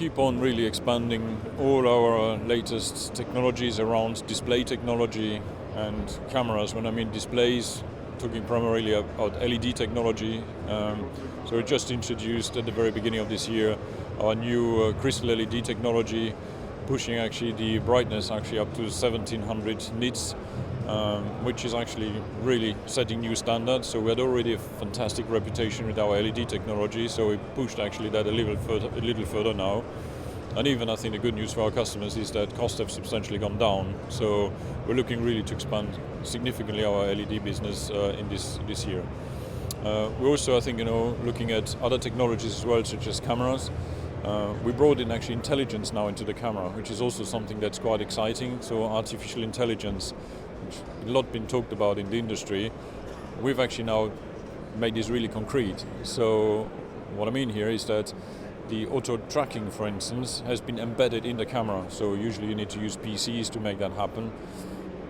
keep on really expanding all our latest technologies around display technology and cameras. When I mean displays, talking primarily about LED technology. So we just introduced at the very beginning of this year our new crystal LED technology, pushing actually the brightness actually up to 1700 nits, which is actually really setting new standards. So we had already a fantastic reputation with our LED technology, so we pushed actually that a little further now. And even I think the good news for our customers is that costs have substantially gone down. So we're looking really to expand significantly our LED business in this year. We're also, I think, looking at other technologies as well, such as cameras. We brought in actually intelligence now into the camera, which is also something that's quite exciting. So artificial intelligence, which a lot been talked about in the industry, we've actually now made this really concrete. So what I mean here is that the auto tracking, for instance, has been embedded in the camera. So usually you need to use PCs to make that happen.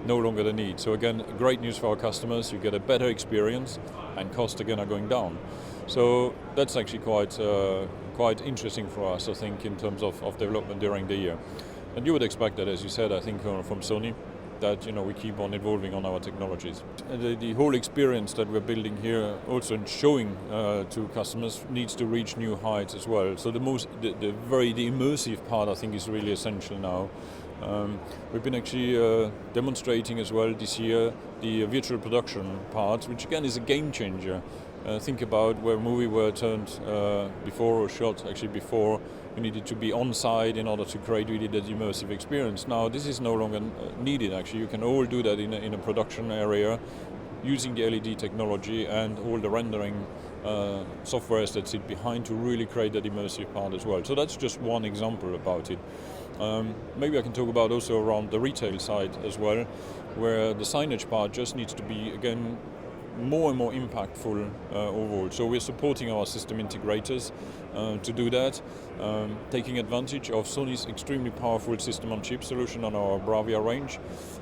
No longer the need. So again, great news for our customers. You get a better experience, and costs again are going down. So that's actually quite interesting for us, I think, in terms of development during the year. And you would expect that, as you said, I think from Sony, that we keep on evolving on our technologies. The whole experience that we're building here, also in showing to customers, needs to reach new heights as well. So the immersive part, I think, is really essential now. We've been actually demonstrating as well this year the virtual production part, which again is a game changer. Think about where a movie were turned before or shot actually before. You needed to be on site in order to create really that immersive experience. Now this is no longer needed actually. You can all do that in a production area using the LED technology and all the rendering softwares that sit behind to really create that immersive part as well. So that's just one example about it. Maybe I can talk about also around the retail side as well, where the signage part just needs to be, again, more and more impactful overall. So we're supporting our system integrators to do that, taking advantage of Sony's extremely powerful system-on-chip solution on our Bravia range,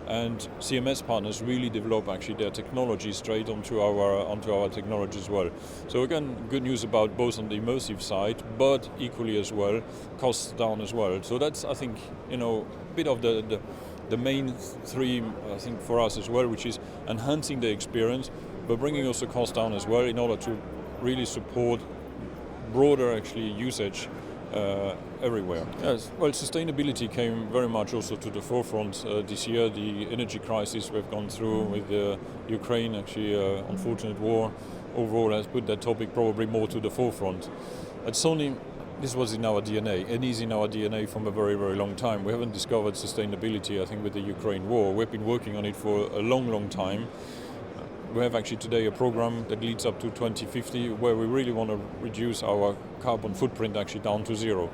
and CMS partners really develop actually their technology straight onto our technology as well. So again, good news about both on the immersive side, but equally as well, costs down as well. So that's, I think, a bit of the main theme, I think, for us as well, which is enhancing the experience, but bringing also costs down as well in order to really support broader actually usage everywhere. Yes, well, sustainability came very much also to the forefront this year. The energy crisis we've gone through with the Ukraine, actually unfortunate war overall has put that topic probably more to the forefront. At Sony, this was in our DNA, and is in our DNA from a very, very long time. We haven't discovered sustainability, I think, with the Ukraine war. We've been working on it for a long, long time. We have actually today a program that leads up to 2050 where we really want to reduce our carbon footprint actually down to zero.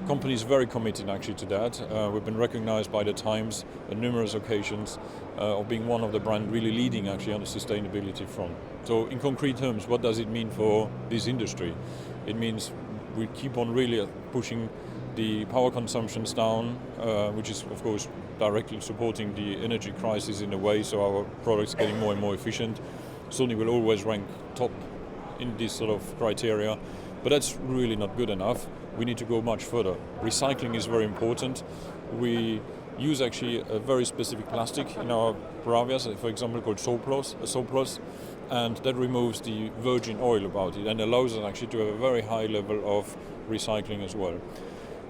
Companies very committed actually to that. We've been recognized by the Times on numerous occasions of being one of the brand really leading actually on the sustainability front. So in concrete terms, what does it mean for this industry? It means we keep on really pushing the power consumptions down, which is of course directly supporting the energy crisis in a way, so our products getting more and more efficient. Sony will always rank top in this sort of criteria, but that's really not good enough. We need to go much further. Recycling is very important. We use actually a very specific plastic in our Bravias, for example, called Soplus, and that removes the virgin oil about it and allows us actually to have a very high level of recycling as well.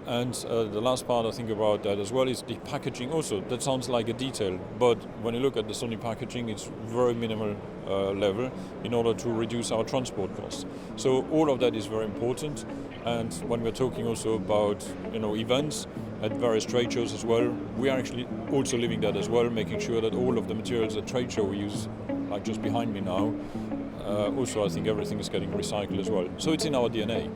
And the last part I think about that as well is the packaging also. That sounds like a detail, but when you look at the Sony packaging, it's very minimal level in order to reduce our transport costs. So all of that is very important. And when we're talking also about events at various trade shows as well, we are actually also living that as well, making sure that all of the materials at trade show we use, like just behind me now, also I think everything is getting recycled as well. So it's in our DNA.